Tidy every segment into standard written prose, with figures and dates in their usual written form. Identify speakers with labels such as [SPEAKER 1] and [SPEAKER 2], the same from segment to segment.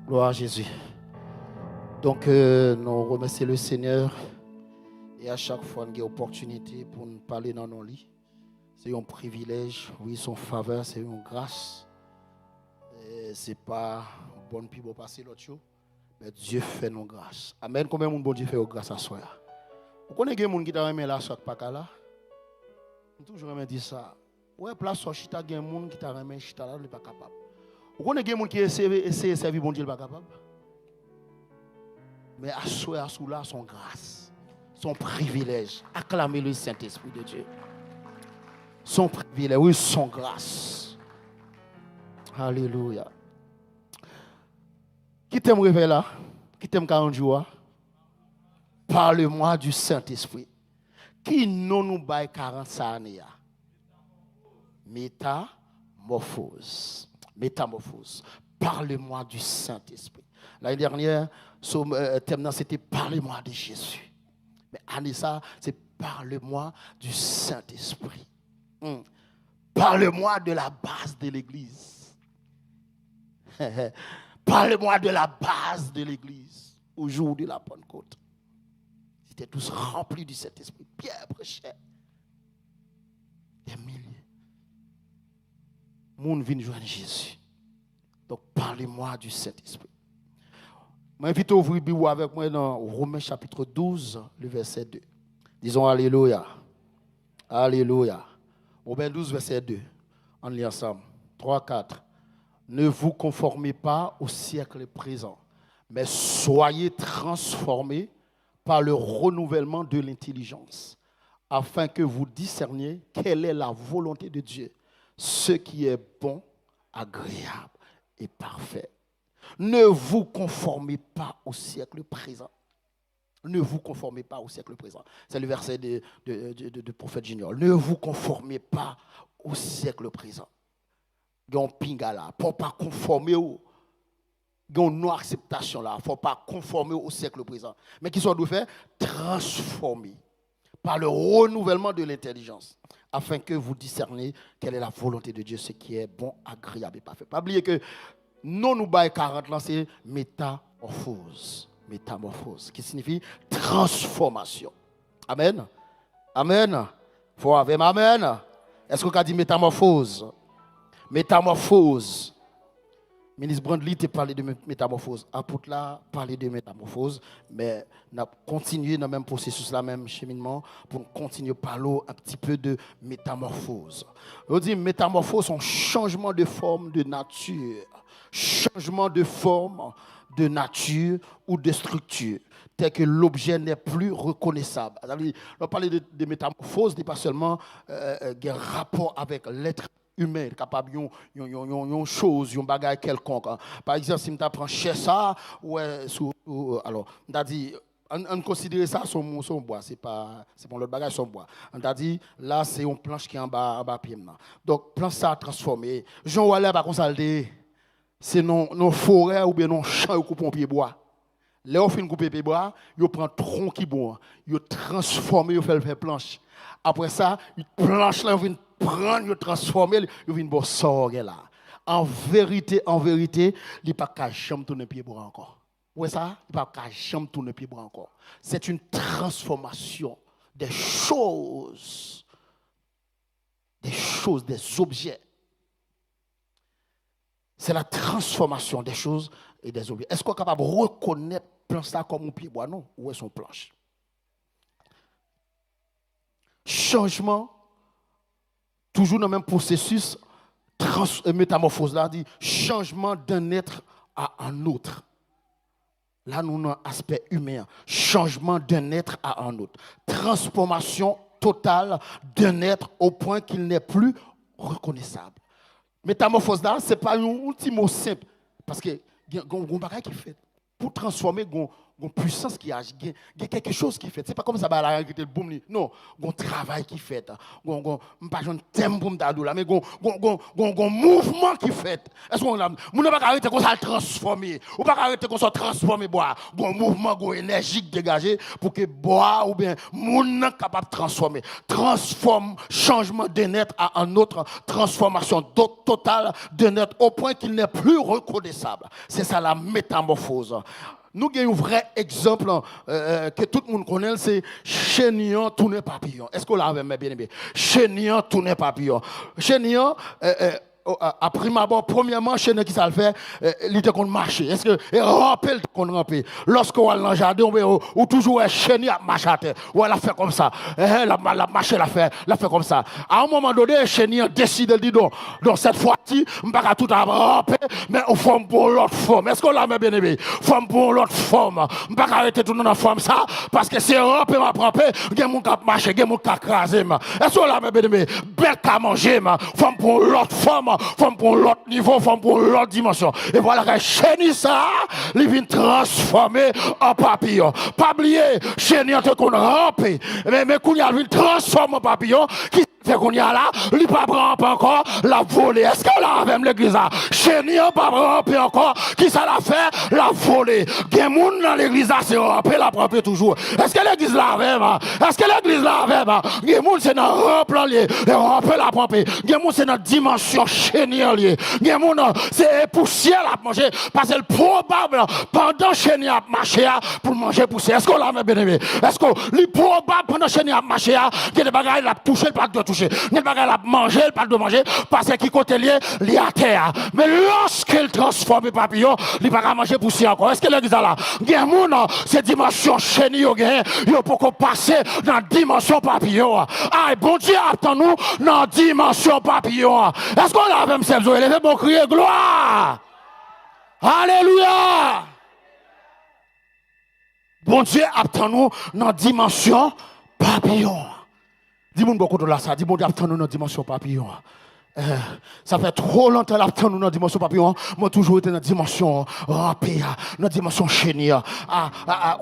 [SPEAKER 1] Gloire à Jésus. Donc, nous remercions le Seigneur. Et à chaque fois, nous avons une opportunité pour nous parler dans nos lits. C'est un privilège, oui, son faveur, c'est une grâce. Ce n'est pas bon pour passer l'autre chose, mais Dieu fait nos grâces. Amen. Combien de bon Dieu fait nos grâces à soi? Vous connaissez des gens qui ont aimé la soie pas là? Je toujours aimé dire ça. Ouais, place sur chita, il y a des gens qui ont aimé chita là, il n'est pas capable. Vous connaissez des gens qui essaient de servir bon Dieu, il n'est pas capable. Mais à soi, à sous là, son grâce, son privilège. Acclamez le Saint-Esprit de Dieu. Son privilège, oui, son grâce. Alléluia. Qui t'aime réveiller là? Qui t'aime 40 jours? Parle-moi du Saint-Esprit. Qui nous baille 40 années? Métamorphose. Métamorphose. Parle-moi du Saint-Esprit. L'année dernière, le thème c'était parle-moi de Jésus. Mais année ça, c'est parle-moi du Saint-Esprit. Parle-moi de la base de l'Église. Parle-moi de la base de l'Église. Au jour de la Pentecôte. Ils étaient tous remplis du Saint-Esprit. Pierre prêchait. Des milliers. Moun vient joindre Jésus. Donc parlez-moi du Saint-Esprit. Je m'invite à ouvrir la Bible avec moi dans Romains chapitre 12, le verset 2. Disons Alléluia. Alléluia. Romains 12, verset 2. On lit ensemble. 3, 4. Ne vous conformez pas au siècle présent, mais soyez transformés par le renouvellement de l'intelligence, afin que vous discerniez quelle est la volonté de Dieu, ce qui est bon, agréable et parfait. Ne vous conformez pas au siècle présent. Ne vous conformez pas au siècle présent. C'est le verset de prophète Junior. Ne vous conformez pas au siècle présent. Il y a un pinga là. Il ne faut pas conformer au. Il y a une non-acceptation là. Il ne faut pas conformer au siècle présent. Mais qui sont doit faire? Transformer par le renouvellement de l'intelligence, afin que vous discerniez quelle est la volonté de Dieu, ce qui est bon, agréable et parfait. Pas oublier que non nous bail 40 là, c'est métamorphose. Métamorphose, qui signifie transformation. Amen. Amen. Faut avec amen. Est-ce qu'on a dit métamorphose? Métamorphose. Ministre Brandly t'a parlé de métamorphose. Apôtre là parlé de métamorphose, mais on a continué dans le même processus, le même cheminement, pour continuer à parler un petit peu de métamorphose. On dit métamorphose, c'est un changement de forme, de nature. Changement de forme, de nature ou de structure, tel que l'objet n'est plus reconnaissable. On parle de métamorphose, n'est pas seulement un rapport avec l'être humain, capable de chose, un bagage quelconque. Par exemple, si je prends chez ça, alors, on a dit, on considère ça son bois, c'est pas l'autre bagage son bois. On a dit, là, c'est une planche qui est en bas pied. Donc, planche ça transformé. Jean Waller, par contre, c'est nos forêts ou bien nos champs où coupent pied bois. Là, on fait une coupe pied bois, on prend tronc qui bois, on transforme, on fait le planche. Après ça, une planche là, on vient prendre, on transformer, on vient bon sortir là. En vérité, il n'est pas qu'à jamais tourner pied bois encore. Ouais ça, il n'est pas qu'à jamais tourner pied bois encore. C'est une transformation des choses, des objets. C'est la transformation des choses et des objets. Est-ce qu'on est capable de reconnaître plan ça comme un pied bois? Non. Où est son planche? Changement, toujours dans le même processus, métamorphose là, dit changement d'un être à un autre. Là, nous avons un aspect humain. Changement d'un être à un autre. Transformation totale d'un être au point qu'il n'est plus reconnaissable. Métamorphose ce n'est pas un petit mot simple. Parce que il y a un bagage qui fait. Pour transformer, il une puissance qui agit, il y a quelque chose qui fait. Ce n'est pas comme ça, bah, la réalité, boum, non, il y a un travail qui fait. Il y a pas un thème pour me là, mais il y a un mouvement qui fait. Est-ce qu'on a, on ne peut pas arrêter qu'on soit transformé, ou pas arrêter qu'on soit transformé, bois, un mouvement, une énergie dégagée pour que bois ou bien moun capable de transformer, transforme changement de net à un autre, transformation totale de net au point qu'il n'est plus reconnaissable. C'est ça la métamorphose. Nous avons un vrai exemple que tout le monde connaît, c'est Chénian tourné papillon. Est-ce que vous l'avez bien aimé? Chénian tourné papillon. Chénian, à prime abord, premièrement, Chénian qui ça le fait, il était qu'on marche. Est-ce que, et rappelle qu'on rampe. Lorsqu'on va dans le jardin, ou toujours Chénian marche à terre. Ou elle a fait comme ça. La marche, elle a fait comme ça. À un moment donné, Chénian décide de dire non. Donc cette fois-ci, je ne vais pas tout ramper, mais on forme pour l'autre forme. Est-ce qu'on l'a bien aimé? Forme pour l'autre forme. Je ne vais pas arrêter tout le monde en forme ça, parce que c'est ramper, ma ramper, il y a mon cap marcher, il y a mon cap craser. Est-ce qu'on l'a bien aimé? Belle qu'à manger, forme pour l'autre forme, forme pour l'autre niveau, forme pour l'autre dimension. Et voilà que Chéni ça, il vient transformer en papillon. Pas oublier, Chéni en qu'on rampe, mais qu'on y a vient transformer en papillon, qui fait qu'on y a là, il pas ramper encore la volée. Est-ce qu'on l'a avec l'église là? Chéni pas ramper encore, qui ça l'a fait? La volée. Gen moun dans l'église là, c'est ramper la ramper toujours. Est-ce que l'église là même? Est-ce que l'église là même? Gen moun c'est dans ramper lié, ramper la ramper. Gen moun c'est dans dimension Chéni lié. Gen moun c'est poussière à manger parce que probable pendant Chéni a marché pour manger poussière. Est-ce qu'on l'a bien aimé? Est-ce que li probable pendant Chéni a marché que des bagages l'a touché pas de toucher. Des bagages l'a manger pas de manger parce que qui côté lié li à terre. Mais lorsqu'il transforme papillon, il va manger poussière encore. Est-ce que l'église là? Gen moun c'est dimension Chéni yo gen, yo pour passer dans dimension papillon. Ah bon Dieu attend-nous dans dimension papillon. Est-ce qu'on l'a même cette joie? Levez bon crier gloire. Alléluia. Bon Dieu attend-nous dans dimension papillon. Dis-moi beaucoup de là ça. Dis-moi attend-nous dans dimension papillon. Ça fait trop longtemps que nous dans la dimension papillon. Moi, toujours été dans la dimension rampée, dans la dimension chénier.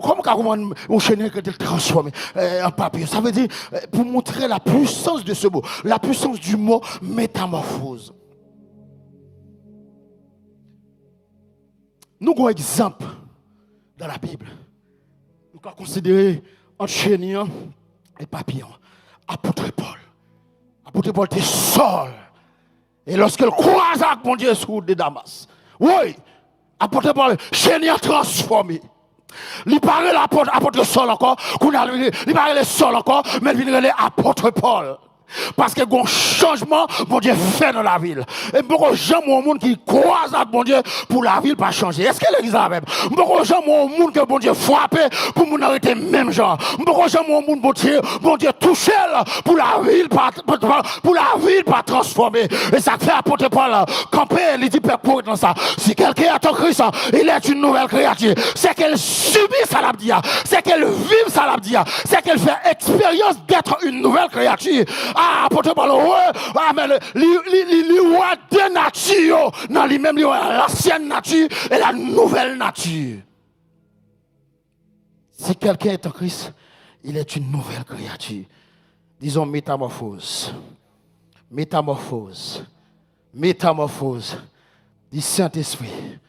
[SPEAKER 1] Comment on chénier que tu transformé en papillon? Ça veut dire, pour montrer la puissance de ce mot, la puissance du mot métamorphose. Nous avons un exemple dans la Bible. Nous avons considéré entre chénier et papillon. Apôtre Paul. Apôtre Paul était seul. Et lorsqu'il croise avec mon Dieu sur de Damas, oui, apôtre Paul, Chénier transformé. Il paraît l'apôtre Saul encore, il paraît le Saul encore, mais il vient l'apôtre Paul. Parce que un changement, mon Dieu fait dans la ville. Et beaucoup de gens, mon monde qui croisent avec mon Dieu pour la ville pas changer. Est-ce que l'église a même? Beaucoup de gens, mon monde que mon Dieu frappe pour mon arrêter même genre. Beaucoup de gens, mon monde, mon Dieu touché pour la ville pas transformer. Et ça fait apôtre Paul camper, il dit pour dans ça. Si quelqu'un est en Christ, il est une nouvelle créature. C'est qu'elle subit ça l'a dit. C'est qu'elle vive ça l'a dit. C'est qu'elle fait expérience d'être une nouvelle créature. Ah, apôtre Paul, mais il y a deux natures dans lui-même, il y a l'ancienne nature et la nouvelle nature. Si quelqu'un est en Christ, il est une nouvelle créature. Disons métamorphose. Métamorphose. Métamorphose. Dis Saint-Esprit.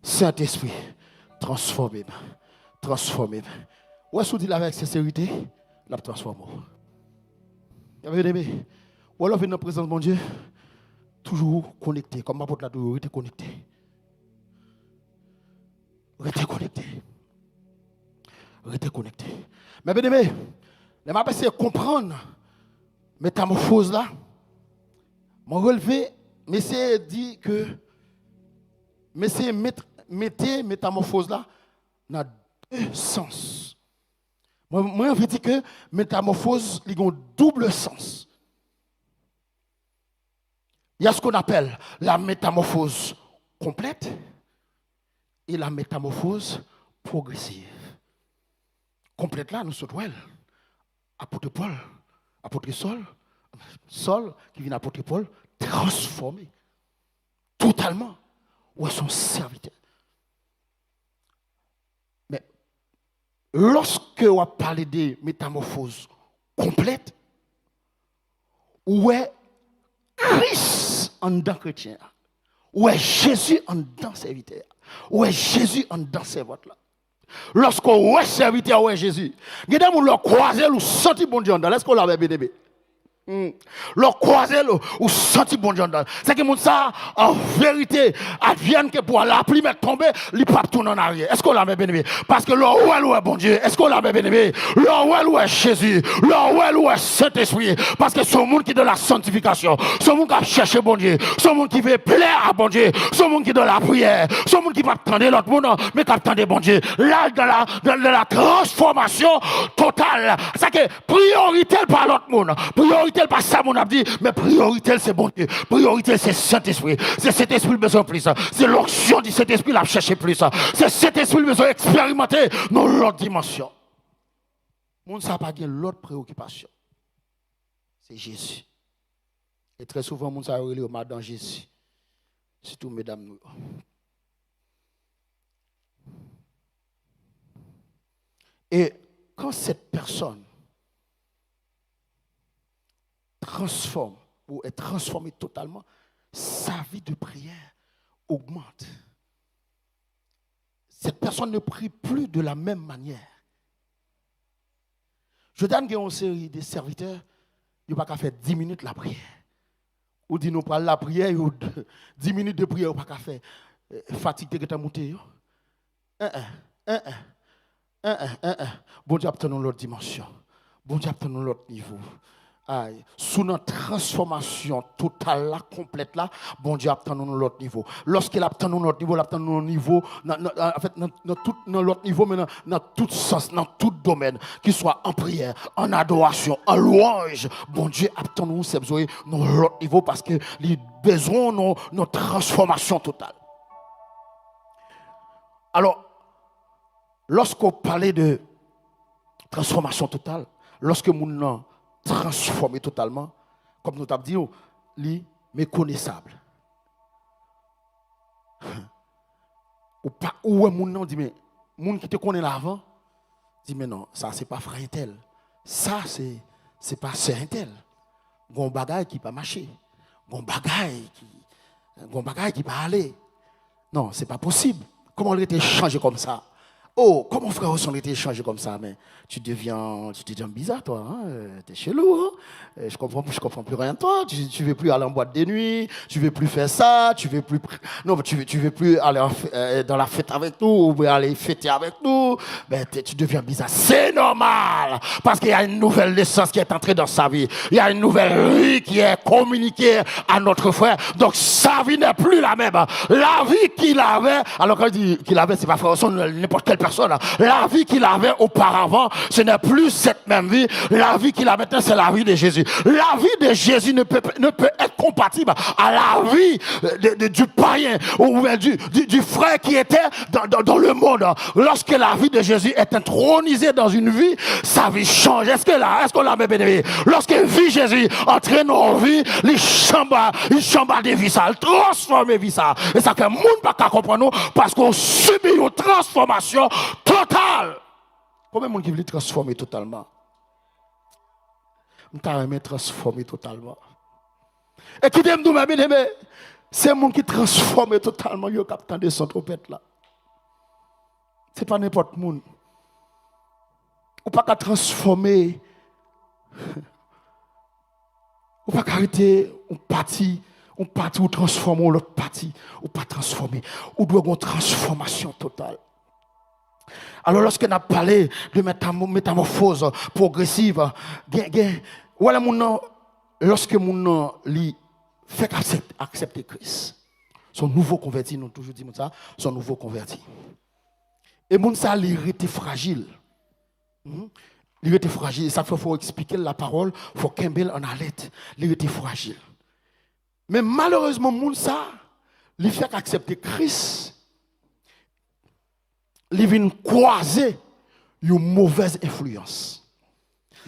[SPEAKER 1] Saint-Esprit. Transformez-moi. Transformez-moi. Où est-ce que vous dites avec sincérité? La transformons. Vous avez aimé? Ou alors, venez dans la présence de mon Dieu, toujours connecté, comme ma porte là, toujours restez connecté. Restez connecté. Restez connecté. Mais bien aimé, je vais essayer de comprendre métamorphose là. Mon relevé, monsieur dit que, monsieur mettez métamorphose là dans deux sens. Moi, je dis que métamorphose, il y a un double sens. Il y a ce qu'on appelle la métamorphose complète et la métamorphose progressive. Complète là, nous sommes apôtre Paul, apôtre Saul, qui vient apôtre Paul, transformé totalement, ou son serviteur. Mais lorsque on parle de métamorphose complète, où est Christ en dedans chrétien, où est Jésus en dedans serviteur, où est Jésus en dedans servante là. Lorsqu'on est serviteur, où est Jésus, il y a des gens qui croisent ou sentent bon Dieu dans. Est-ce qu'on l'avait bien aimé? Le croiser ou senti bon Dieu. C'est que mon ça en vérité advienne que pour l'appli mettre tomber, il pas tourner en arrière. Est-ce qu'on l'a bien aimé? Parce que l'ouel est bon Dieu. Est-ce qu'on l'a bien aimé? L'ouel est Jésus. L'ouel est Saint-Esprit. Parce que c'est un monde qui est de la sanctification. C'est un monde qui a cherché bon Dieu. C'est un monde qui veut plaire à bon Dieu. C'est un monde qui est de la prière. C'est un monde qui va attendre l'autre monde, mais qui attend bon Dieu. Là, dans la transformation totale. C'est que priorité par l'autre monde. Priorité pas ça mon a dit, mais priorité c'est bon Dieu. Priorité c'est Saint-Esprit. C'est Saint-Esprit besoin plus. C'est l'onction du Saint-Esprit l'a chercher plus. C'est Saint-Esprit besoin expérimenter dans l'autre dimension. Moun ça pas gain l'autre préoccupation. C'est Jésus. Et très souvent moun ça relé au madame Jésus. Surtout mesdames nous. Et quand cette personne transforme ou est transformée totalement, sa vie de prière augmente. Cette personne ne prie plus de la même manière. Je donne une série de serviteurs, ils n'ont pas faire 10 minutes la prière. Ou dit nous parle la prière, ou 10 minutes de prière, ou pas faire fatigue que tu as monté. Bon Dieu, obtenons l'autre dimension. Bon Dieu, obtenons l'autre niveau. Sous notre transformation totale, là, complète, là, bon Dieu obtient nous l'autre niveau. Lorsqu'il obtient nous notre niveau, il obtient nous niveau, en fait, dans l'autre niveau, mais dans tout sens, dans tout domaine, qu'il soit en prière, en adoration, en louange, bon Dieu obtient nous, c'est besoin dans l'autre niveau parce que les besoins de notre transformation totale. Alors, lorsqu'on parlait de transformation totale, lorsque nous transformé totalement, comme nous t'avons dit, li méconnaissable. Ou pas où est mon nom dit mais moun qui te connaît l'avant dit mais non, ça c'est pas frère tel. Ça c'est pas sœur tel. Gon bagaille qui pas marcher. Gon bagaille qui pas aller. Non, c'est pas possible. Comment on était changé comme ça? Oh, comment frère on était changé comme ça, mais tu deviens bizarre toi, hein? T'es chelou, hein? Je comprends plus rien de toi. Tu veux plus aller en boîte de nuit, tu veux plus faire ça, tu veux plus aller dans la fête avec nous ou aller fêter avec nous. Ben tu deviens bizarre. C'est normal parce qu'il y a une nouvelle naissance qui est entrée dans sa vie. Il y a une nouvelle vie qui est communiquée à notre frère. Donc sa vie n'est plus la même. La vie qu'il avait, alors quand il dit qu'il avait, c'est pas forcément n'importe quelle personne. La vie qu'il avait auparavant, ce n'est plus cette même vie. La vie qu'il a maintenant, c'est la vie de Jésus. La vie de Jésus ne peut être compatible à la vie du païen ou du frère qui était dans le monde. Lorsque la vie de Jésus est intronisée dans une vie, sa vie change. Est-ce qu'on l'a bien aimé? Lorsque vie Jésus entre nos vies, il chambre des vies, ça, il transforme les vies, ça. Et ça fait monde pas qu'à comprendre parce qu'on subit une transformation totale. Combien de monde qui veut transformer totalement? Je t'aime transformer totalement. Et qui t'aime nous, bien aimé, c'est le monde qui transforme totalement. Il y a captain de son trompette là. C'est pas n'importe qui. Ou pas qu'à transformer. Ou pas qu'à arrêter un parti ou transformer l'autre parti. Ou pas transformer. Ou doit avoir une transformation totale. Alors lorsqu'on a parlé de métamorphose progressive, voilà lorsque mon li fait accepter Christ, son nouveau converti, nous toujours dit ça, son nouveau converti. Et mon ça il était fragile. Il était fragile, ça faut expliquer la parole, faut qu'Embel en alerte, il était fragile. Mais malheureusement mon ça il fait accepter Christ. Il vient croiser une mauvaise influence.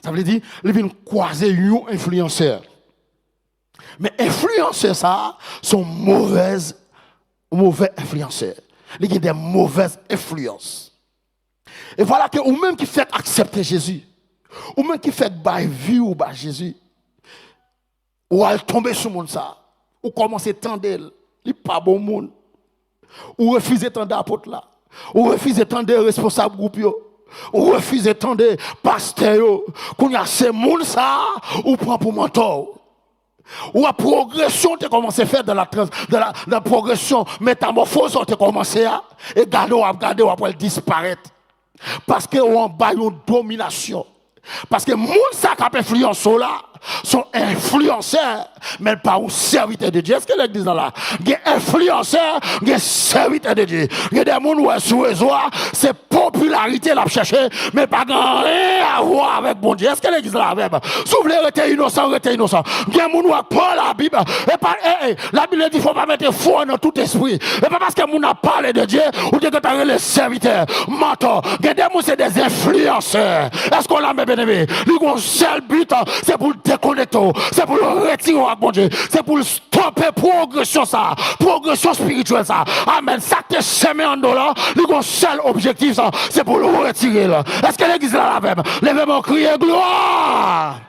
[SPEAKER 1] Ça veut dire, il vient croiser un influenceur. Mais influenceurs, ça, sont mauvais influenceurs. Il y a des mauvaises influences. Et voilà que ou même qui fait accepter Jésus, ou même qui fait bail vie ou bas Jésus, ou elle tomber sur monde ça, ou commencer à tendre, il n'est pas bon monde, ou refuser tendre apôtre là, ou refuser tendre responsable groupe yo, ou refuser tendre pasteur yo, qu'on y a ces monde ça, ou prend pour mentor. Ou la progression tu commencé à faire dans la progression métamorphose tu commencé à et garder après disparaître parce que on a une domination parce que monde ça qui a influence là sont influenceurs mais pas un serviteur de Dieu. Est-ce que l'église là il y a influenceurs il y a serviteur de Dieu. Il y a des gens où sous réseau c'est popularité la chercher mais pas rien à voir avec bon Dieu. Est-ce que l'église là même si vous voulez rester innocent il y a des gens où prend la Bible et pas la Bible dit faut pas mettre foi dans tout esprit et pas parce que moun a parlé de Dieu ou que tu as les serviteurs mentor. Il y a des gens c'est des influenceurs. Est-ce qu'on l'a bien aimé? Le seul but c'est pour déconnecter, c'est pour le retirer à bon Dieu, c'est pour stopper progression ça, progression spirituelle ça. Amen. Ça te semé en dollar, le seul objectif ça, c'est pour le retirer là. Est-ce que l'église là la même? Levez mon crier gloire.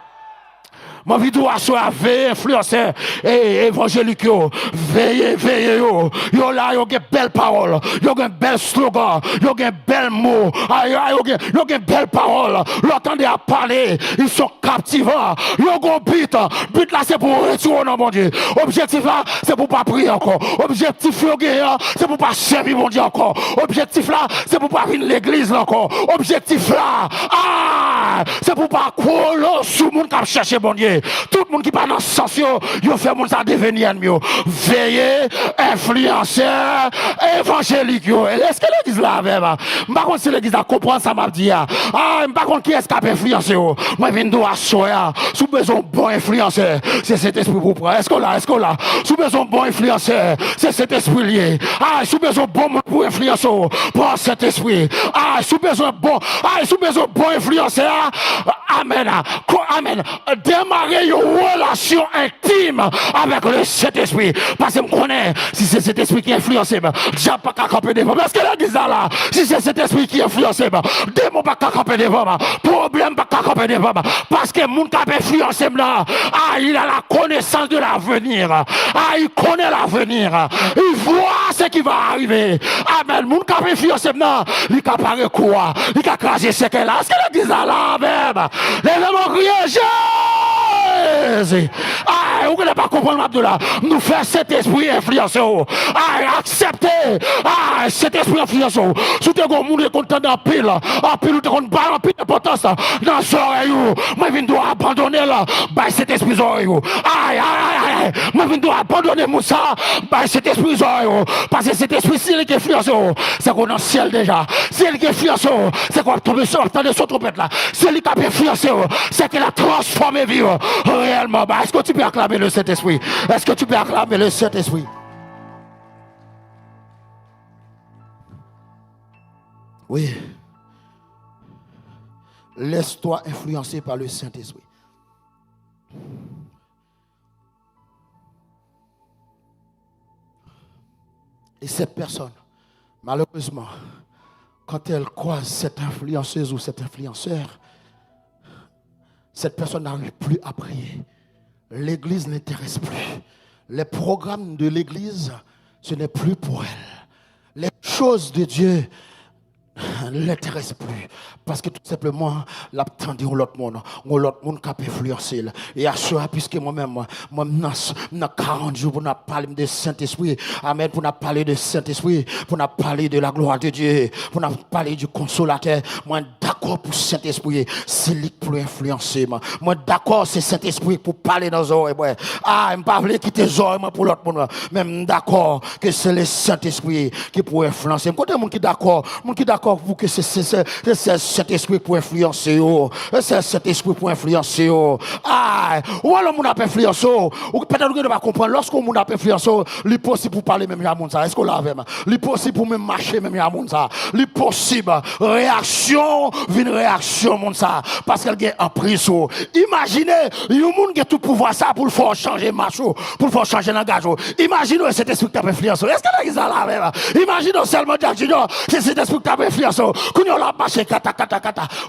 [SPEAKER 1] Ma vie doit soit veiller, influencer et évangélique yo. Veillez yo. Yo là, yo gen belle parole, yo gen bel slogan, yo gen bel mot, yo gen belle parole. L'entendez à parler, ils sont captivants. Yo gon but là c'est pour retirer dans mon Dieu. Objectif là, c'est pour pas prier encore. Objectif là, c'est pour pas servir mon Dieu encore. Objectif là, c'est pour pas venir l'église encore. Objectif là, c'est pour pas couler sous monde qui chercher bon Dieu. Tout le monde qui parle dans ce sens, il fait mon ça devenir ennemi. Veillez, influenceur, évangélique. Est-ce que l'église là même? Par contre, si l'église a compris ça, m'a dit, par contre, qui est-ce qui a influencé? Moi, je viens de asseoir, sous besoin de bon influenceur, c'est cet esprit pour prendre. Est-ce qu'on l'a? Sous besoin de bon influenceur, c'est cet esprit lié. Sous besoin de bon pour influencer, prends cet esprit. Sous besoin de bon influenceur, amen. Amen. Démarrer une relation intime avec le Saint-Esprit. Parce que je connais, si c'est cet esprit qui influence, déjà pas qu'à camper devant. Parce que l'église là, si c'est cet esprit qui influence, démon pas qu'à camper devant. Problème pas qu'à camper devant. Parce que mon cap influence là, il a la connaissance de l'avenir. Il connaît l'avenir. Il voit ce qui va arriver. Amen. Mon cap influence là, il a parlé quoi? Il a crasé ce qu'elle a. Est-ce que l'église là même? Les gens crient vous ne pas comprendre Abdullah. Nous faire cet esprit influenceur. Accepter cet esprit influenceur. Si tu es content d'en pile, ou tu es pas en pile d'importance dans les oreilles, moi je dois abandonner là, cet esprit oreille. Moi je dois abandonner mon ça, cet esprit oreille. Parce que cet esprit si il est influenceur, c'est qu'on est dans le ciel déjà. Si il est influenceur, c'est qu'on va tomber sur la trompette là. Si il est influenceur, c'est qu'il a transformé vie. Réellement, est-ce que tu peux acclamer le Saint-Esprit? Est-ce que tu peux acclamer le Saint-Esprit? Oui. Laisse-toi influencer par le Saint-Esprit. Et cette personne, malheureusement, quand elle croise cette influenceuse ou cet influenceur, cette personne n'arrive plus à prier. L'église n'intéresse plus. Les programmes de l'église, ce n'est plus pour elle. Les choses de Dieu ne l'intéressent plus. Parce que tout simplement, l'attendait l'autre monde qui a influencé. Et à cela, puisque moi-même, dans 40 jours, pour nous parler de Saint-Esprit, amen, pour nous parler de Saint-Esprit, pour nous parler de la gloire de Dieu, pour nous parler du consolateur, moi d'accord pour Saint-Esprit, c'est lui pour influencer. Moi d'accord, c'est Saint-Esprit pour parler dans les oreilles. Je ne pas quitter les oreilles pour l'autre monde. Même d'accord que c'est le Saint-Esprit qui peut influencer. Quand on est d'accord, pour que c'est cet esprit pour influencer. C'est cet esprit pour influencer. Ou alors on a influencé. Ou peut-être que ne pas comprendre. Lorsqu'on a influencé, il est possible pour parler même à mon ça. Est-ce qu'on l'a même? Il est possible pour même marcher même à mon ça. Il est possible. Réaction, une réaction mon ça. Parce qu'elle est en prison. Imaginez, il y a un monde qui a tout pouvoir ça pour le faire changer macho, pour le faire changer langage. Imaginez cet esprit qui a influencé. Est-ce que là, là même? Imaginez seulement Jack Junior, c'est cet esprit qui a influencé. Quand on a passé, kata,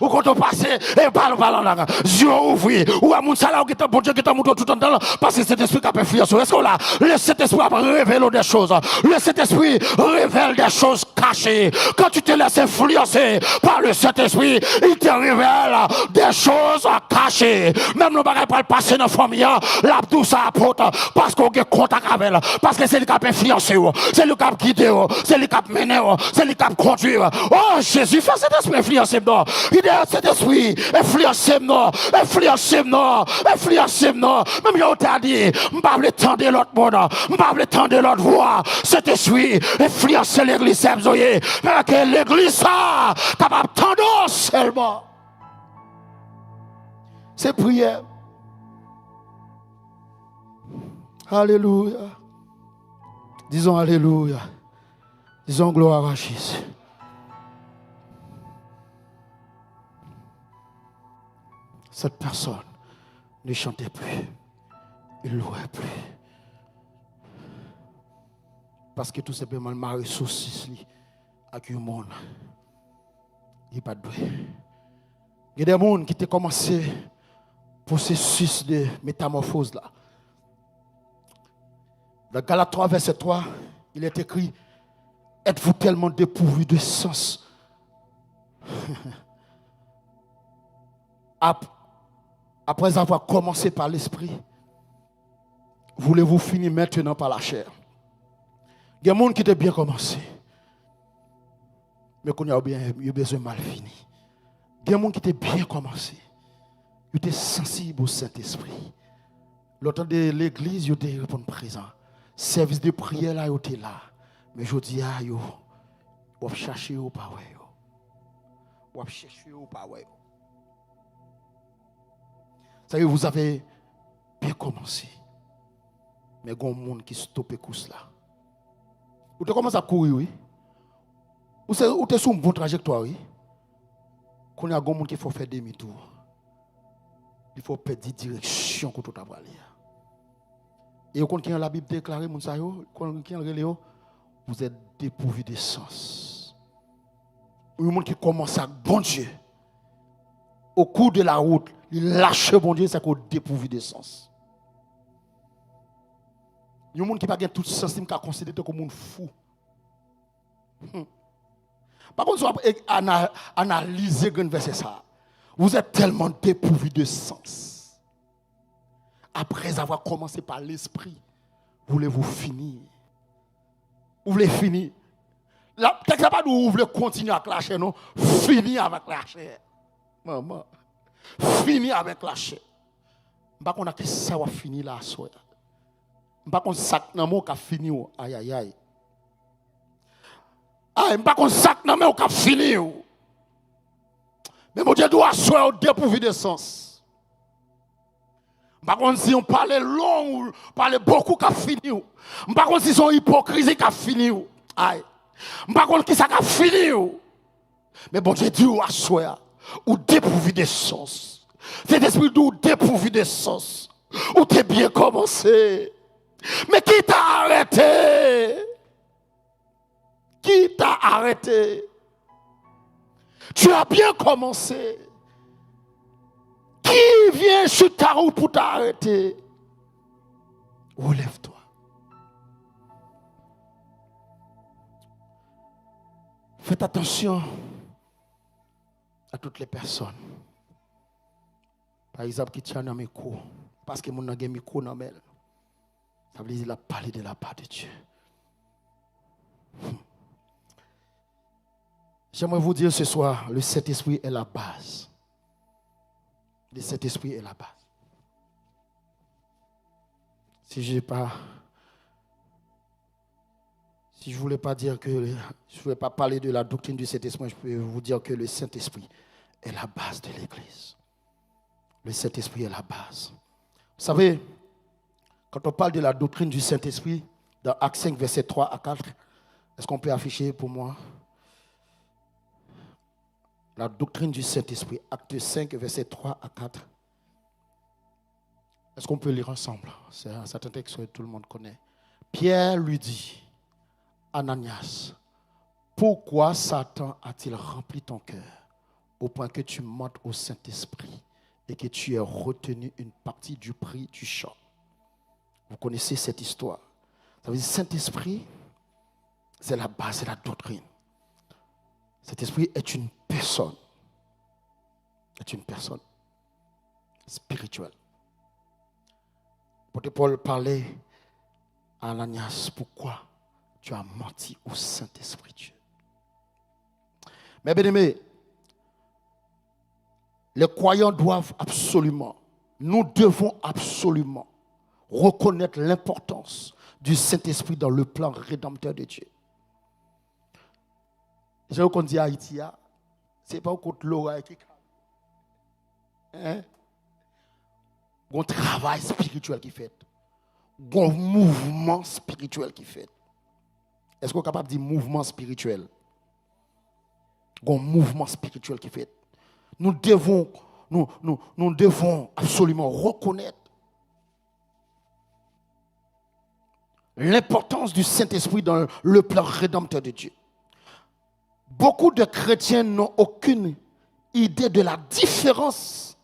[SPEAKER 1] ou quand on passe, et parle, là, yeux ouvrés, ou à mon salaire, qui est bon Dieu, qui est monté tout en temps, parce que cet esprit qui a fait fuir. Est-ce que là, le Saint-Esprit a révélé des choses, le Saint-Esprit révèle des choses cachées. Quand tu te laisses influencer par le Saint-Esprit, il te révèle des choses cachées. Même le bagage pour le passer dans la famille, la douce apporte, parce qu'on a contact avec elle, parce que c'est lui qui a influencé, c'est lui qui a guidé, c'est lui qui a mené, c'est lui qui a conduit. Oh Jésus, fais cet esprit influencer moi. Il dit cet esprit influencer moi, influencer moi, influencer moi. Même je t'ai dit, je ne vais pas tendre l'autre monde, je ne vais pas tendre l'autre voix. Cet esprit influencer l'église, que l'église ça capable de tendre seulement. C'est prière. Alléluia. Disons Alléluia. Disons gloire à Jésus. Cette personne ne chantait plus. Il ne louait plus. Parce que tout simplement, ma ressource avec le monde. Il n'est pas doué. Il y a des gens qui ont commencé le processus de métamorphose là. Dans Galates 3, verset 3, il est écrit: êtes-vous tellement dépourvus de sens? Après avoir commencé par l'esprit, voulez-vous finir maintenant par la chair? Il y a des gens qui ont bien commencé, mais qu'on a besoin de mal fini. Il y a des gens qui ont bien commencé, ils étaient sensibles au Saint-Esprit. L'autre de l'église, ils étaient présents. Service de prière là, ils étaient là. Mais je dis, ils vont chercher au pas. Ils vont chercher au pas. Ça y est, vous avez bien commencé. Mais il y a un monde qui stoppe le course là. Vous avez commencé à courir, oui. Vous êtes sur une bonne trajectoire, oui. Quand il y a un monde qui faut faire demi-tour, il faut perdre direction que tout a aller. Et quand la Bible déclare, vous êtes dépourvu de sens. Il y a un monde qui commence à bon Dieu. Au cours de la route, il lâche bon Dieu, c'est qu'on dépourvu de sens. Il y a un monde qui n'a pas tout sens, qui a considéré comme un fou. Par contre, si vous analysez le verset ça, vous êtes tellement dépourvu de sens. Après avoir commencé par l'esprit, voulez-vous finir? Vous voulez finir? Peut-être que vous voulez continuer avec la chair, non? Finir avec la chair. Maman. Finir avec la chair. Je ne sais pas si ça va finir là. Je ne sais pas si ça va finir. Aïe, aïe, aïe. Je ne sais pas si ça va finir. Mais mon Dieu doit asseoir au dépourvu de sens. Par contre, si on parlait long ou parlait beaucoup, qu'a fini. Par contre, si son hypocrisie qu'a fini. Aïe. Par contre, qui ça qu'a fini. Mais bon Dieu dit ou assoya ou dépourvu de sens. Cet esprit d'où dépourvu de sens. Ou t'es bien commencé. Mais qui t'a arrêté? Qui t'a arrêté? Tu as bien commencé. Qui vient sur ta route pour t'arrêter? Relève-toi. Faites attention à toutes les personnes. Par exemple, qui tient un micro. Parce que mon a un micro dans elle. Ça veut dire qu'il a parlé de la part de Dieu. J'aimerais vous dire ce soir, le Saint-Esprit est la base. Le Saint-Esprit est la base. Si je voulais pas dire que je voulais pas parler de la doctrine du Saint-Esprit, je peux vous dire que le Saint-Esprit est la base de l'Église. Le Saint-Esprit est la base. Vous savez, quand on parle de la doctrine du Saint-Esprit, dans Actes 5, verset 3 à 4, est-ce qu'on peut afficher pour moi la doctrine du Saint-Esprit, Acte 5, verset 3 à 4. Est-ce qu'on peut lire ensemble? C'est un certain texte que tout le monde connaît. Pierre lui dit, Ananias, Pourquoi Satan a-t-il rempli ton cœur au point que tu mentes au Saint-Esprit et que tu aies retenu une partie du prix du champ? Vous connaissez cette histoire. Ça veut dire Saint-Esprit, c'est la base, c'est la doctrine. Cet esprit est une personne. Est une personne spirituelle. Paul parlait à Ananias, pourquoi tu as menti au Saint-Esprit Dieu? Mais bien aimé, les croyants doivent absolument, nous devons absolument reconnaître l'importance du Saint-Esprit dans le plan rédempteur de Dieu. Je veux qu'on dit à Haïti, ce n'est pas contre l'oreille qui hein? Un travail spirituel qui fait. Un mouvement spirituel qui fait. Est-ce qu'on est capable de dire mouvement spirituel? Un mouvement spirituel qui fait. Nous devons absolument reconnaître l'importance du Saint-Esprit dans le plan rédempteur de Dieu. Beaucoup de chrétiens n'ont aucune idée de la différence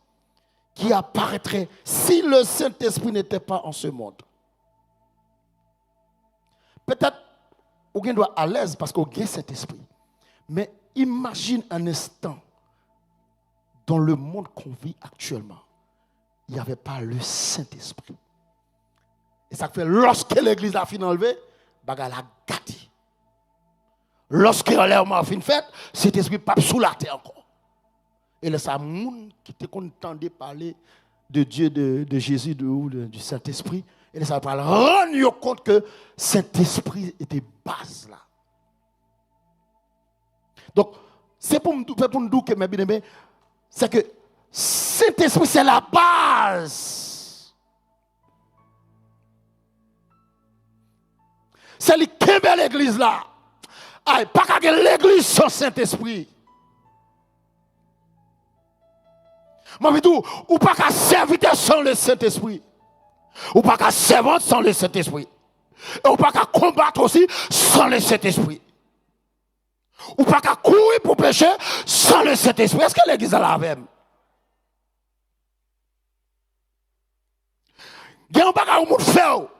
[SPEAKER 1] qui apparaîtrait si le Saint-Esprit n'était pas en ce monde. Peut-être on doit être à l'aise parce qu'on a cet esprit. Mais imagine un instant dans le monde qu'on vit actuellement, il n'y avait pas le Saint-Esprit. Et ça fait lorsque l'église a fini enlevé, bagarre la gâté. Lorsque l'enlèvement a fini fait, cet esprit pas sous la terre encore. Et là, ça monde qui était content de parler de Dieu, de Jésus, du Saint-Esprit. Et là, ça va rendre compte que Saint-Esprit était base là. Donc, c'est pour nous dire que, mes bien-aimés, c'est que Saint-Esprit, c'est la base. C'est lui qui aime l'église là. Aïe, pas qu'à l'église sans Saint-Esprit. Moi, je dis, ou pas qu'à serviteur sans le Saint-Esprit. Ou pas qu'à servante sans le Saint-Esprit. Et ou pas qu'à combattre aussi sans le Saint-Esprit. Ou pas qu'à courir pour pécher sans le Saint-Esprit. Est-ce que l'église a la même? Il y a un bagage où vous faites,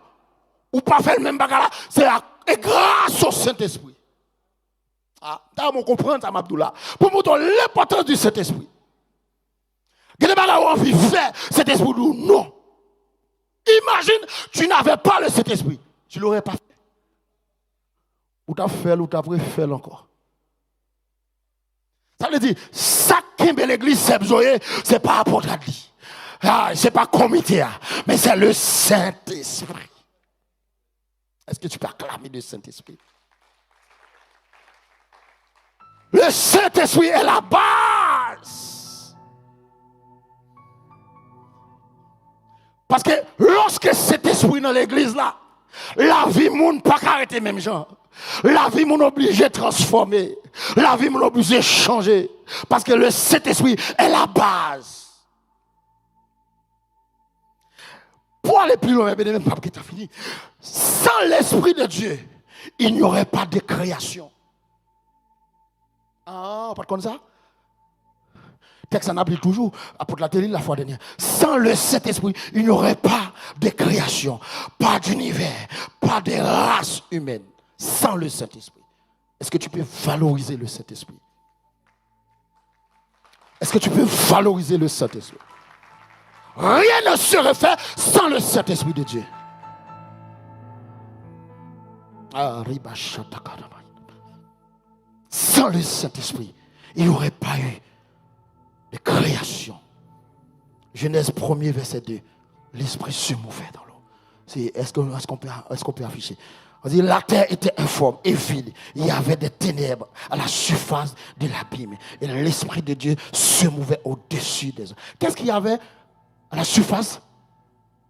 [SPEAKER 1] ou pas faire le même bagage là, c'est grâce au Saint-Esprit. Ah, vous comprenez ça, Abdoullah. Pour montrer l'importance du Saint-Esprit. Il y a des bagages où on vit faire cet esprit ou non. Imagine, tu n'avais pas le Saint-Esprit. Tu ne l'aurais pas fait. Ou tu as fait, ou tu as préféré encore. Ça veut dire, ça qui est l'église, ce n'est pas apôtre à dit. Ce n'est pas comité, mais c'est le Saint-Esprit. Est-ce que tu peux acclamer le Saint-Esprit? Le Saint-Esprit est la base. Parce que lorsque cet esprit dans l'église là, la vie moun pas arrêter même gens. La vie moun obligé de transformer. La vie moun obligé de changer. Parce que le Saint-Esprit est la base. Pour aller plus loin, même pas qui t'a fini. Sans l'Esprit de Dieu, il n'y aurait pas de création. Ah, pas comme ça? Texte en appelle toujours, apôtre la télé la fois dernière. Sans le Saint-Esprit, il n'y aurait pas de création, pas d'univers, pas de race humaine. Sans le Saint-Esprit. Est-ce que tu peux valoriser le Saint-Esprit? Est-ce que tu peux valoriser le Saint-Esprit? Rien ne serait fait sans le Saint-Esprit de Dieu. Sans le Saint-Esprit, il n'y aurait pas eu de création. Genèse 1er, verset 2. L'Esprit se mouvait dans l'eau. Est-ce qu'on peut afficher? On dit, la terre était informe et vide. Il y avait des ténèbres à la surface de l'abîme. Et l'Esprit de Dieu se mouvait au-dessus des eaux. Qu'est-ce qu'il y avait à la surface?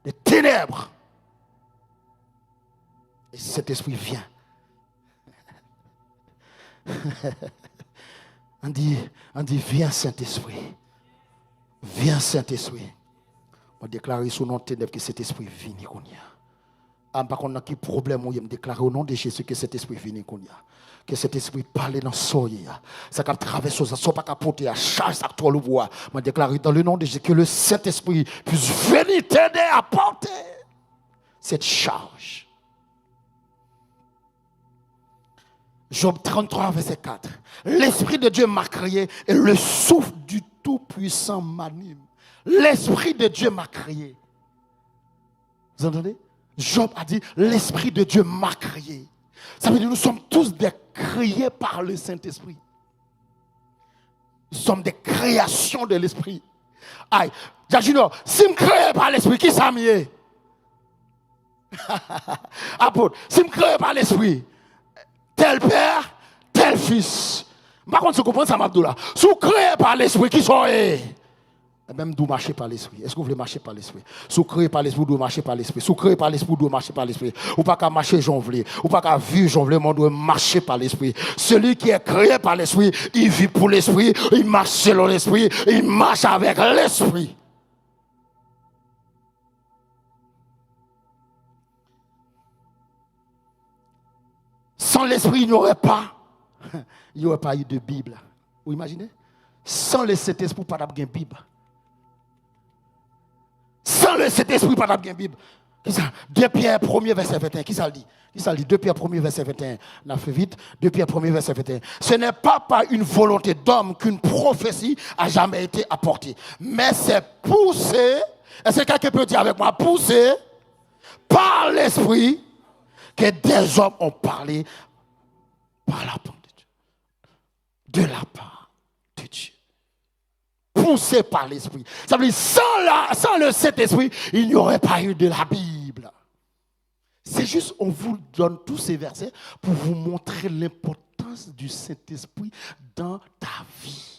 [SPEAKER 1] Des ténèbres. Et cet esprit vient. on dit, viens Saint-Esprit. Viens Saint-Esprit. On déclare sous notre ténèbres que cet esprit vient. Par contre, qui problème, je me déclare au nom de Jésus que cet esprit vient qu'on y a. Que cet esprit parle dans son soye. Ça qui traverse, ça ne pas porter à charge, ça toi le bois. Je déclare dans le nom de Jésus que le Saint-Esprit puisse venir t'aider à porter cette charge. Job 33, verset 4. L'Esprit de Dieu m'a créé et le souffle du Tout-Puissant m'anime. L'Esprit de Dieu m'a créé. Vous entendez? Job a dit, l'Esprit de Dieu m'a créé. Ça veut dire que nous sommes tous des créés par le Saint-Esprit. Nous sommes des créations de l'Esprit. Aïe, Jacques, si je crée par l'Esprit, qui ça m'y apôtre, si je crée par l'Esprit, tel père, tel fils. Par contre, si vous comprenez ça, Abdoula, si vous créez par l'Esprit, qui sont même d'où marcher par l'esprit. Est-ce que vous voulez marcher par l'esprit? Si vous créez par l'esprit, vous marcher par l'esprit. Si vous créez par l'esprit, vous marcher par l'esprit. Ou pas qu'à marcher, j'en voulais. Ou pas qu'à vivre, j'en voulais, mais on doit marcher par l'esprit. Celui qui est créé par l'esprit, il vit pour l'esprit, il marche selon l'esprit, il marche avec l'esprit. Sans l'esprit, il n'y aurait pas eu de Bible. Vous imaginez? Sans le Saint-Esprit, il n'y aurait pas de Bible. Sans le Saint-Esprit, pas de Bible. 2 Pierre 1er verset 21. Qui ça le dit? Qui ça le dit? 2 Pierre 1er verset 21. On a fait vite. 2 Pierre 1er verset 21. Ce n'est pas par une volonté d'homme qu'une prophétie a jamais été apportée. Mais c'est poussé. Est-ce que quelqu'un peut dire avec moi? Poussé par l'Esprit que des hommes ont parlé par la part de Dieu. De la part de Dieu. Poussé par l'Esprit. Ça veut dire, sans le Saint-Esprit, il n'y aurait pas eu de la Bible. C'est juste, on vous donne tous ces versets pour vous montrer l'importance du Saint-Esprit dans ta vie.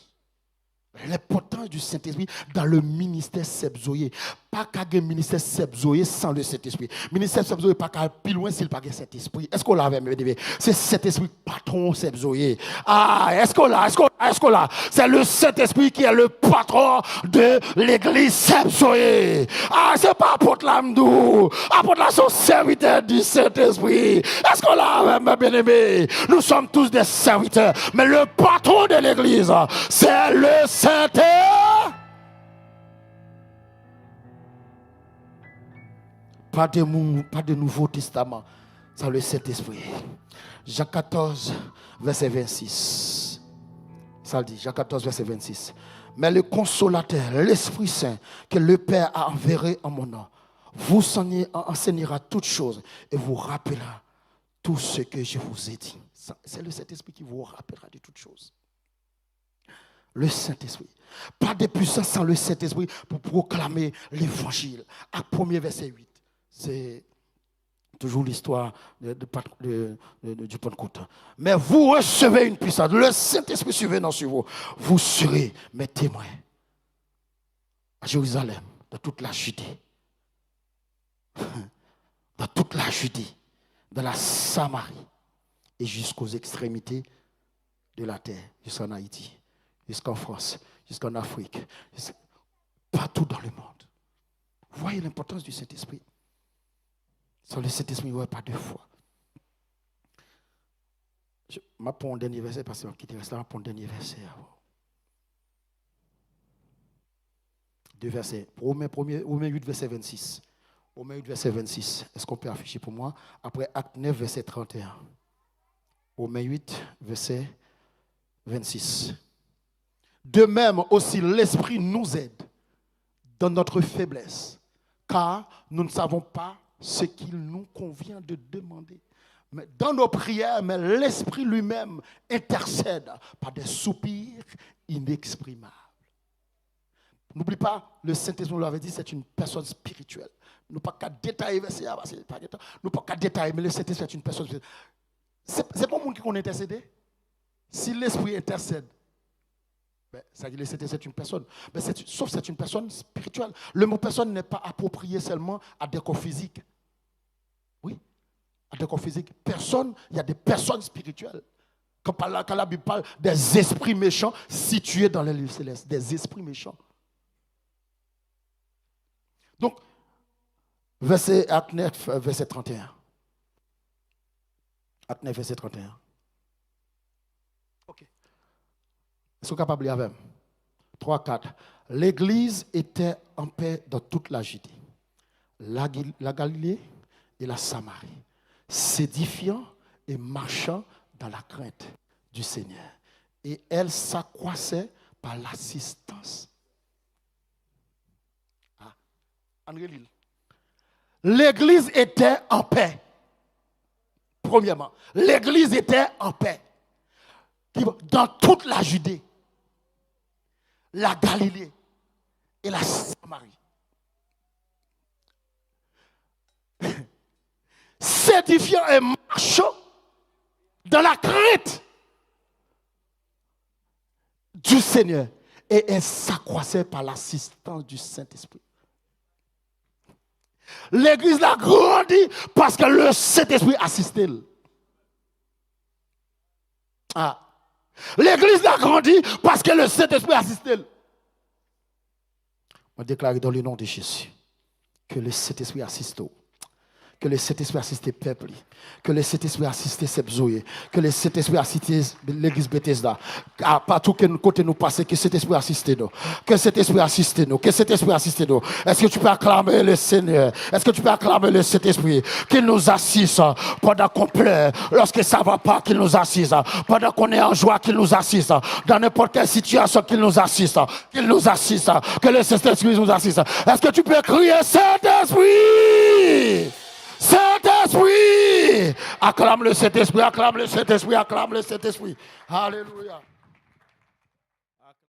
[SPEAKER 1] L'importance du Saint-Esprit dans le ministère Sebzoé. Pas qu'à un ministère Sebzoé sans le Saint-Esprit. Ministère Sebzoé pas qu'à plus loin s'il pas Saint-Esprit. Est-ce qu'on l'a avec moi? C'est Saint-Esprit patron Sebzoé. Ah, est-ce qu'on l'a? C'est le Saint-Esprit qui est le patron de l'église Sebzoé. Ah, c'est pas apôtre Lamdou. Apôtre là sont serviteurs du Saint-Esprit. Est-ce qu'on l'a avec moi, bien-aimé? Nous sommes tous des serviteurs. Mais le patron de l'église, c'est le Saint-Esprit. Pas de Nouveau Testament. C'est le Saint-Esprit. Jean 14, verset 26. Ça le dit, Jean 14, verset 26. Mais le consolateur, l'Esprit Saint, que le Père a enverré en mon nom, vous enseignera toutes choses et vous rappellera tout ce que je vous ai dit. C'est le Saint-Esprit qui vous rappellera de toutes choses. Le Saint-Esprit. Pas de puissance sans le Saint-Esprit pour proclamer l'évangile. Acte 1er, verset 8. C'est toujours l'histoire du Pentecôte. Mais vous recevez une puissance. Le Saint-Esprit survenant sur vous. Vous serez mes témoins. À Jérusalem, dans toute la Judée. Dans toute la Judée. Dans la Samarie. Et jusqu'aux extrémités de la terre. Jusqu'en Haïti. Jusqu'en France. Jusqu'en Afrique. Partout dans le monde. Vous voyez l'importance du Saint-Esprit. Sans le Saint-Esprit, il n'y aurait pas de foi. Je vais prendre un dernier verset parce que je vais rester là pour un dernier verset. Deux versets. Romains 8, verset 26. Romains 8, verset 26. Est-ce qu'on peut afficher pour moi? Après Acte 9, verset 31. Romains 8, verset 26. De même aussi, l'Esprit nous aide dans notre faiblesse, car nous ne savons pas ce qu'il nous convient de demander. Mais dans nos prières, mais l'Esprit lui-même intercède par des soupirs inexprimables. N'oublie pas, le Saint-Esprit, on l'avait dit, c'est une personne spirituelle. Nous pas qu'à détailler, nous pas qu'à détailler, mais le Saint-Esprit est une personne spirituelle. C'est pas le monde qui qu'on intercède. Si l'Esprit intercède, ça dit le Saint-Esprit c'est une personne. Mais sauf que c'est une personne spirituelle. Le mot personne n'est pas approprié seulement à des corps physiques. Oui, à des corps physiques. Personne, il y a des personnes spirituelles. Quand la Bible parle des esprits méchants situés dans les lieux célestes. Des esprits méchants. Donc, Acte 9, verset 31. Acte 9, verset 31. Ok. Est-ce que vous êtes capable de lire avec moi? 3, 4. L'église était en paix dans toute la Judée, la Galilée et la Samarie, s'édifiant et marchant dans la crainte du Seigneur. Et elle s'accroissait par l'assistance. André Lille. L'église était en paix. Premièrement, l'église était en paix. Dans toute la Judée, la Galilée et la Samarie. S'édifiant et marchant dans la crainte du Seigneur. Et elle s'accroissait par l'assistance du Saint-Esprit. L'église a grandi parce que le Saint-Esprit assistait. Ah. L'église a grandi parce que le Saint-Esprit assistait. On déclare dans le nom de Jésus que le Saint-Esprit assiste. Que le Saint-Esprit assiste le peuple, que le Saint-Esprit assiste Sebzoé, que le Saint-Esprit assiste l'église Bethesda, à partout que nous côté nous passer, que le Saint-Esprit assiste nous, que le Saint-Esprit assiste nous, que le Saint-Esprit assiste nous. Est-ce que tu peux acclamer le Seigneur? Est-ce que tu peux acclamer le Saint-Esprit qu'il nous assiste pendant qu'on pleure, lorsque ça ne va pas, qu'il nous assiste, pendant qu'on est en joie, qu'il nous assiste, dans n'importe quelle situation, qu'il nous assiste, que le Saint-Esprit nous assiste. Est-ce que tu peux crier Saint-Esprit? Saint-Esprit! Acclame le Saint-Esprit, acclame le Saint-Esprit, acclame le Saint-Esprit. Alléluia.